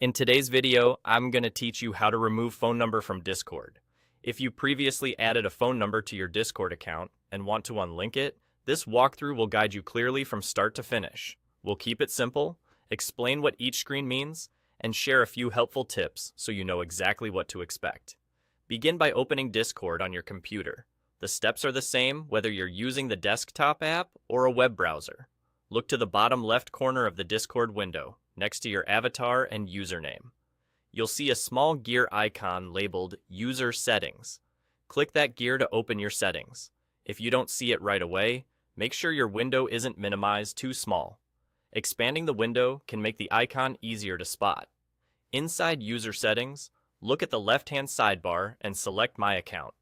In today's video, I'm going to teach you how to remove phone number from Discord. If you previously added a phone number to your Discord account and want to unlink it, this walkthrough will guide you clearly from start to finish. We'll keep it simple, explain what each screen means, and share a few helpful tips so you know exactly what to expect. Begin by opening Discord on your computer. The steps are the same whether you're using the desktop app or a web browser. Look to the bottom left corner of the Discord window, next to your avatar and username. You'll see a small gear icon labeled User Settings. Click that gear to open your settings. If you don't see it right away, make sure your window isn't minimized too small. Expanding the window can make the icon easier to spot. Inside User Settings, look at the left-hand sidebar and select My Account.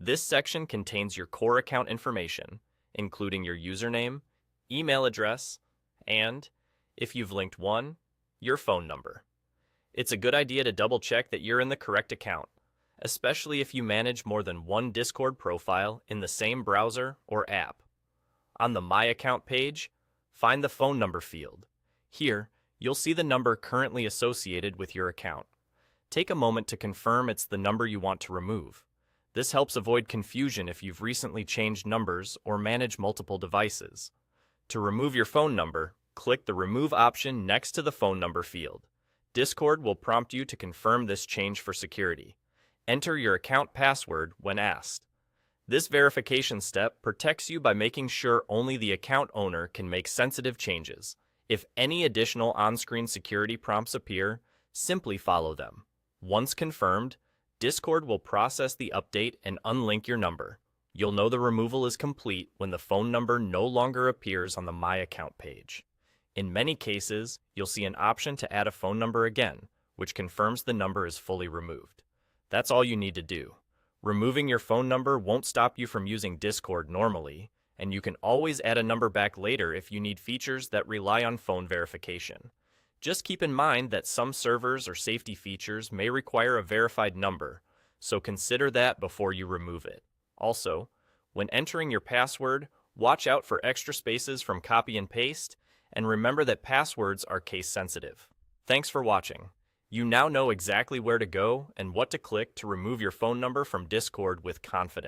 This section contains your core account information, including your username, email address, and, if you've linked one, your phone number. It's a good idea to double-check that you're in the correct account, especially if you manage more than one Discord profile in the same browser or app. On the My Account page, find the phone number field. Here, you'll see the number currently associated with your account. Take a moment to confirm it's the number you want to remove. This helps avoid confusion if you've recently changed numbers or manage multiple devices. To remove your phone number, click the Remove option next to the phone number field. Discord will prompt you to confirm this change for security. Enter your account password when asked. This verification step protects you by making sure only the account owner can make sensitive changes. If any additional on-screen security prompts appear, simply follow them. Once confirmed, Discord will process the update and unlink your number. You'll know the removal is complete when the phone number no longer appears on the My Account page. In many cases, you'll see an option to add a phone number again, which confirms the number is fully removed. That's all you need to do. Removing your phone number won't stop you from using Discord normally, and you can always add a number back later if you need features that rely on phone verification. Just keep in mind that some servers or safety features may require a verified number, so consider that before you remove it. Also, when entering your password, watch out for extra spaces from copy and paste, and remember that passwords are case sensitive. Thanks for watching. You now know exactly where to go and what to click to remove your phone number from Discord with confidence.